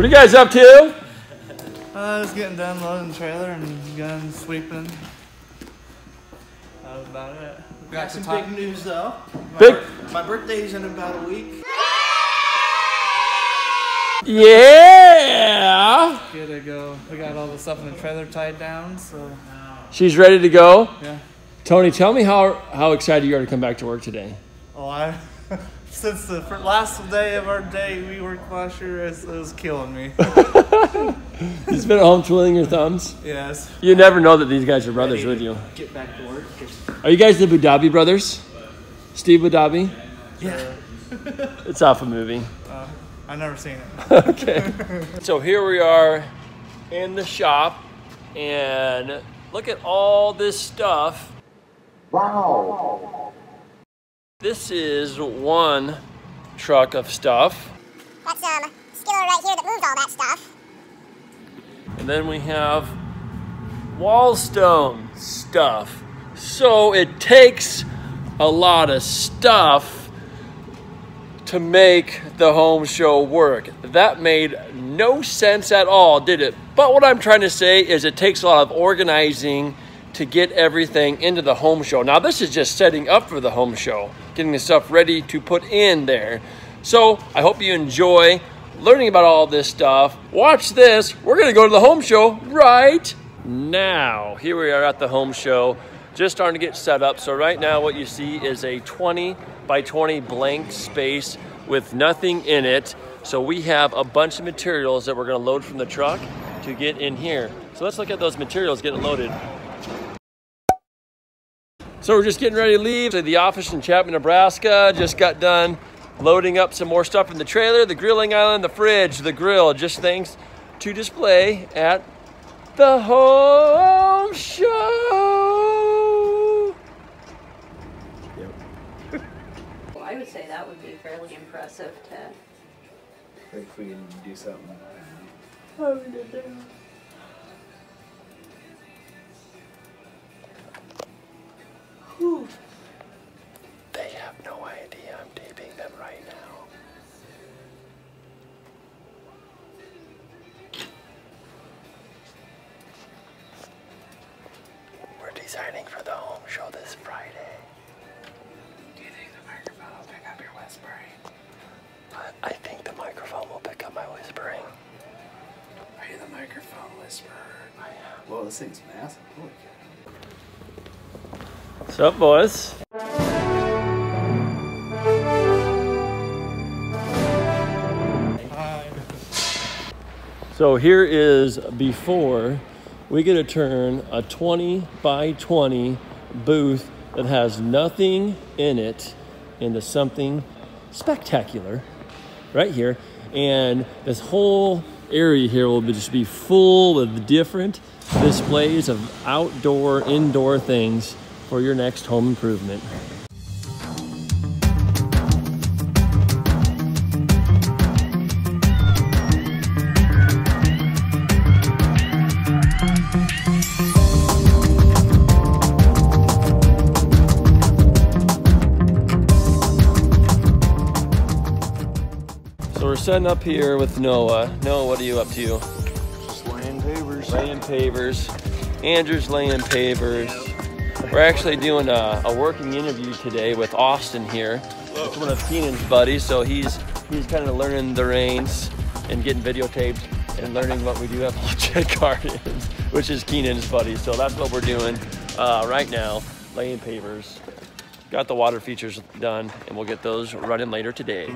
What are you guys up to? Just getting done loading the trailer and gun sweeping. That was about it. We got some big news though. My birthday's in about a week. Yeah! Good to go. We got all the stuff in the trailer tied down, so. She's ready to go? Yeah. Tony, tell me how excited you are to come back to work today. Oh, since the last day of our day we worked last year, it was killing me. You've been at home twiddling your thumbs? Yes. You never know that these guys are brothers with you. Get back to work. Are you guys the Budabi brothers? Steve Budabi? Yeah. It's off a movie. I've never seen it. Okay. So here we are in the shop, and look at all this stuff. Wow. This is one truck of stuff. That's skiller right here that moves all that stuff. And then we have wallstone stuff. So it takes a lot of stuff to make the home show work. That made no sense at all, did it? But what I'm trying to say is it takes a lot of organizing to get everything into the home show. Now this is just setting up for the home show, getting the stuff ready to put in there. So I hope you enjoy learning about all this stuff. Watch this. We're gonna go to the home show right now. Here we are at the home show, just starting to get set up. So right now what you see is a 20 by 20 blank space with nothing in it. So we have a bunch of materials that we're gonna load from the truck to get in here. So let's look at those materials getting loaded. So we're just getting ready to leave the office in Chapman, Nebraska. Just got done loading up some more stuff in the trailer, the grilling island, the fridge, the grill, just things to display at the home show. Well, I would say that would be fairly impressive to... I think if we can do something. How we did that. Whew. They have no idea I'm taping them right now. We're designing for the home show this Friday. Do you think the microphone will pick up your whispering? I think the microphone will pick up my whispering. Are you the microphone whisperer? I am. Whoa, this thing's massive. Holy cow. What's up, boys? Hi. So here is before we get to turn a 20 by 20 booth that has nothing in it into something spectacular right here. And this whole area here will just be full of different displays of outdoor, indoor things for your next home improvement. So we're setting up here with Noah. Noah, what are you up to? Just laying pavers. Laying pavers. Andrew's laying pavers. We're actually doing a working interview today with Austin here. It's one of Keenan's buddies, so he's kind of learning the reins and getting videotaped and learning what we do have legit gardens, which is Keenan's buddy. So that's what we're doing right now, laying pavers. Got the water features done, and we'll get those running later today.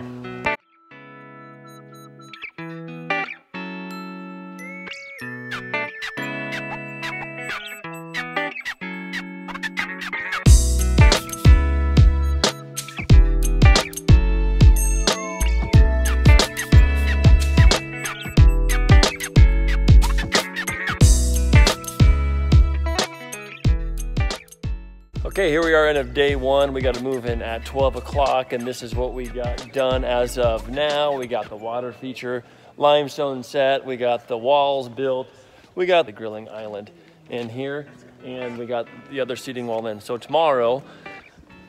Okay, here we are end of day one. We got to move in at 12 o'clock, and this is what we got done as of now. We got the water feature limestone set. We got the walls built. We got the grilling island in here, and we got the other seating wall in. So tomorrow,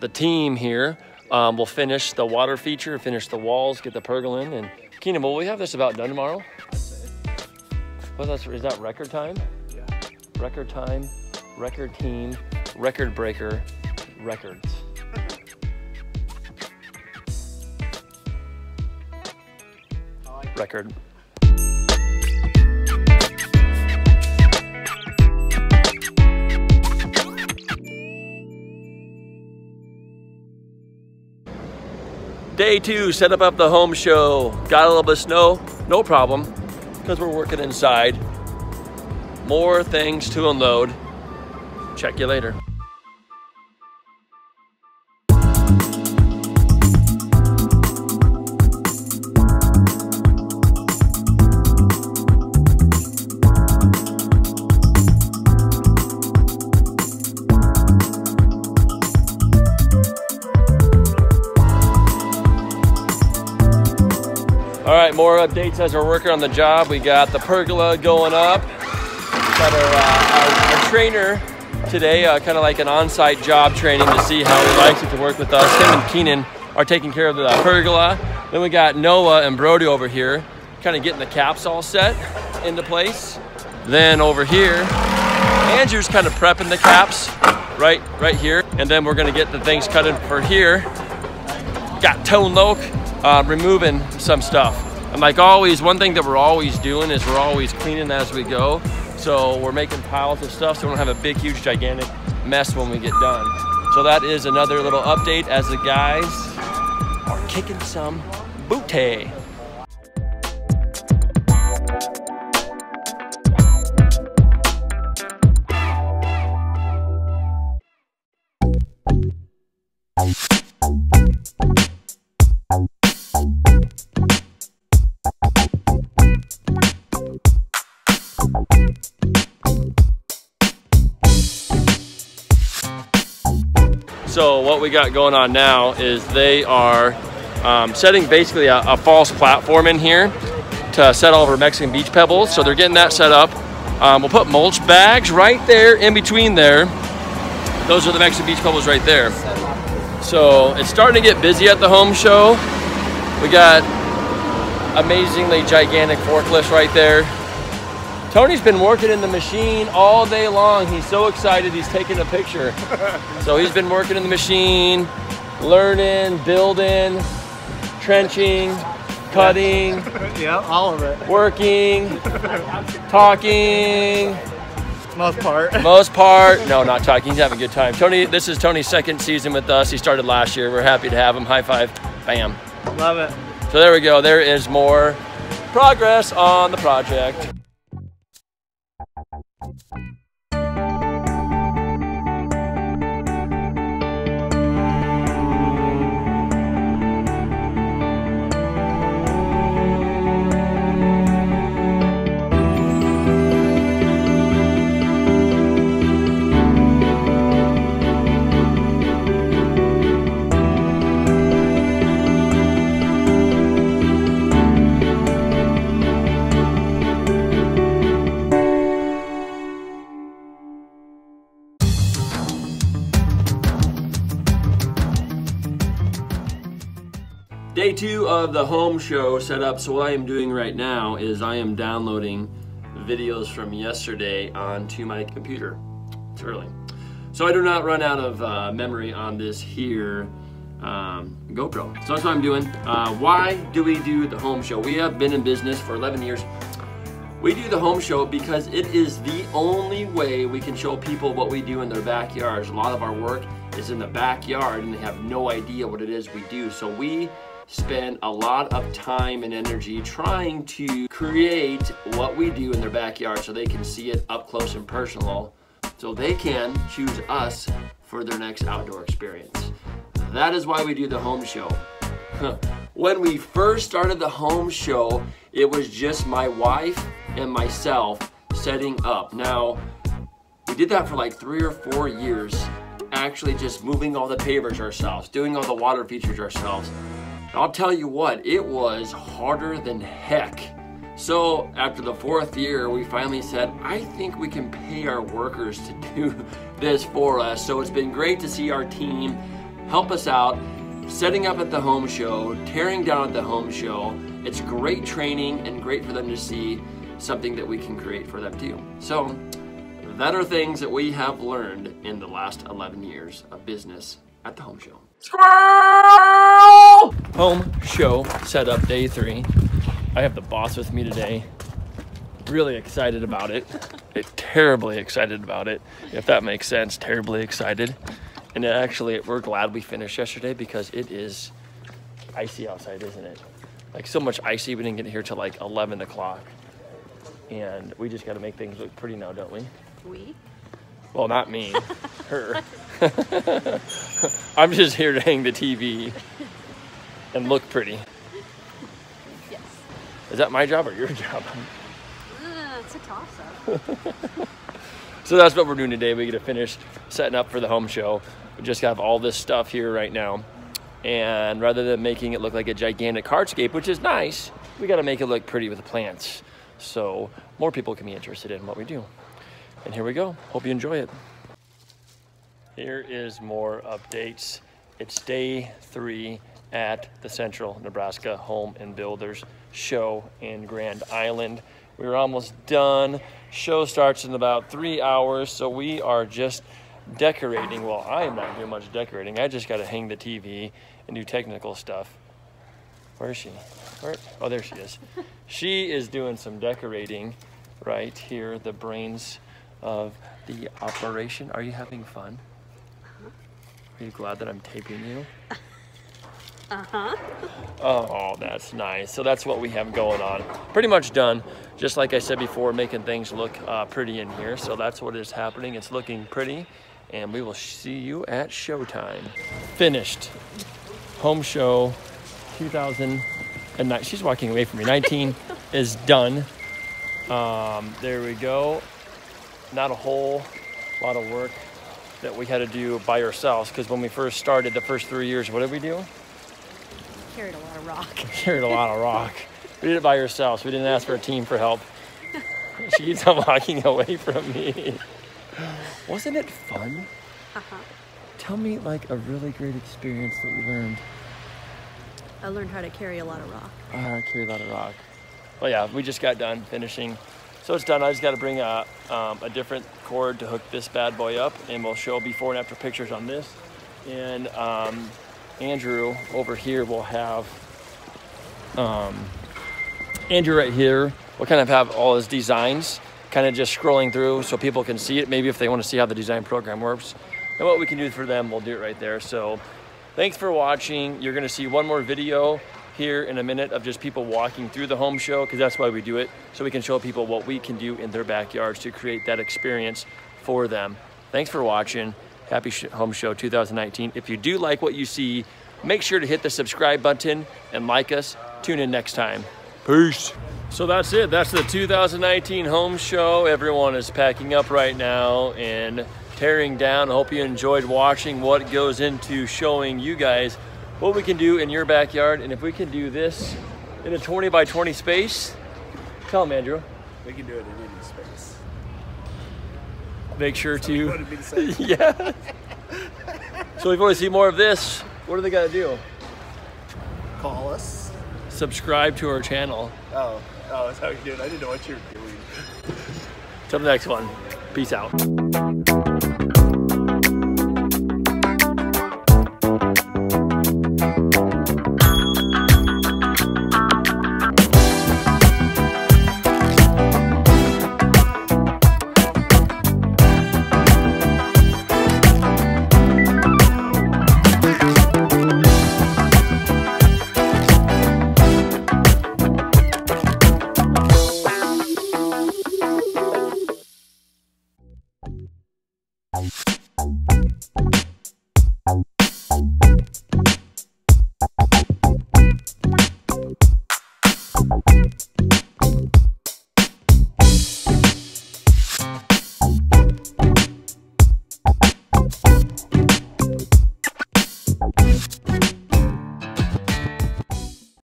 the team here will finish the water feature, finish the walls, get the pergola in, and Keenan, will we have this about done tomorrow? Is that record time? Yeah. Record time, record team, record breaker, records. Record. Day 2, set up the home show. Got a little bit of snow, no problem, because we're working inside. More things to unload. Check you later. All right, more updates as we're working on the job. We got the pergola going up. Got our trainer today, kind of like an on-site job training to see how he likes it to work with us. Him and Keenan are taking care of the pergola. Then we got Noah and Brody over here, kind of getting the caps all set into place. Then over here, Andrew's kind of prepping the caps right here. And then we're gonna get the things cut in for here. Got Tone Loke removing some stuff. And like always, one thing that we're always doing is we're always cleaning as we go. So we're making piles of stuff so we don't have a big, huge, gigantic mess when we get done. So that is another little update as the guys are kicking some booty. So what we got going on now is they are setting basically a false platform in here to set all of our Mexican beach pebbles. So they're getting that set up. We'll put mulch bags right there in between there. Those are the Mexican beach pebbles right there. So it's starting to get busy at the home show. We got amazingly gigantic forklifts right there. Tony's been working in the machine all day long. He's so excited he's taking a picture. So he's been working in the machine, learning, building, trenching, cutting. Yeah, all of it. Working, talking. Most part. Most part. No, not talking. He's having a good time. Tony, this is Tony's second season with us. He started last year. We're happy to have him. High five. Bam. Love it. So there we go. There is more progress on the project. Day 2 of the home show set up. So what I am doing right now is I am downloading videos from yesterday onto my computer. It's early. So I do not run out of memory on this here GoPro. So that's what I'm doing. Why do we do the home show? We have been in business for 11 years. We do the home show because it is the only way we can show people what we do in their backyards. A lot of our work is in the backyard and they have no idea what it is we do. So we spend a lot of time and energy trying to create what we do in their backyard so they can see it up close and personal, so they can choose us for their next outdoor experience. That is why we do the home show. When we first started the home show, it was just my wife and myself setting up. Now, we did that for like 3 or 4 years, actually just moving all the pavers ourselves, doing all the water features ourselves. I'll tell you what, it was harder than heck. So after the 4th year, we finally said, I think we can pay our workers to do this for us. So it's been great to see our team help us out, setting up at the home show, tearing down at the home show. It's great training and great for them to see. something that we can create for them too. So that are things that we have learned in the last 11 years of business at the home show. Squirrel! Home show setup day 3. I have the boss with me today. Really excited about it. Terribly excited about it, if that makes sense. Terribly excited. And actually, we're glad we finished yesterday because it is icy outside, isn't it? Like so much icy, we didn't get here till like 11 o'clock. And we just got to make things look pretty now, don't we? We? Well, not me, her. I'm just here to hang the TV and look pretty. Yes. Is that my job or your job? It's a toss-up. So that's what we're doing today. We get to finish setting up for the home show. We just have all this stuff here right now. And rather than making it look like a gigantic hardscape, which is nice, we got to make it look pretty with the plants. So more people can be interested in what we do. And here we go. Hope you enjoy it. Here is more updates. It's day 3 at the Central Nebraska Home and Builders Show in Grand Island. We're almost done. Show starts in about 3 hours, so we are just decorating. Well, I am not doing much decorating. I just got to hang the TV and do technical stuff. Where is she? Oh, there she is. She is doing some decorating right here, the brains of the operation. Are you having fun? Are you glad that I'm taping you? Uh-huh. Oh, that's nice. So that's what we have going on. Pretty much done. Just like I said before, making things look pretty in here. So that's what is happening. It's looking pretty. And we will see you at showtime. Finished. Home show 2009. She's walking away from me. 19 is done. There we go. Not a whole lot of work that we had to do by ourselves. Because when we first started, the first 3 years, what did we do? Carried a lot of rock. Carried a lot of rock. We did it by ourselves. We didn't ask for a team for help. She keeps on walking away from me. Wasn't it fun? Uh-huh. Tell me like a really great experience that you learned. I learned how to carry a lot of rock. I carry a lot of rock. Well, yeah, we just got done finishing. So it's done. I just got to bring a different cord to hook this bad boy up, and we'll show before and after pictures on this. And Andrew over here will have, Andrew right here will kind of have all his designs kind of just scrolling through so people can see it, maybe if they want to see how the design program works. And what we can do for them, we'll do it right there. So thanks for watching. You're going to see one more video here in a minute of just people walking through the home show, because that's why we do it, so we can show people what we can do in their backyards to create that experience for them. Thanks for watching. Happy Home Show 2019. If you do like what you see, make sure to hit the subscribe button and like us. Tune in next time. Peace. So that's it. That's the 2019 Home Show. Everyone is packing up right now and tearing down. I hope you enjoyed watching what goes into showing you guys what we can do in your backyard. And if we can do this in a 20 by 20 space, tell them, Andrew. We can do it in any space. Make sure So you to, wanted me to say? yeah. So if you want to see more of this, what do they got to do? Call us. Subscribe to our channel. Oh, that's how you do it. I didn't know what you were doing. Till the next one. Peace out.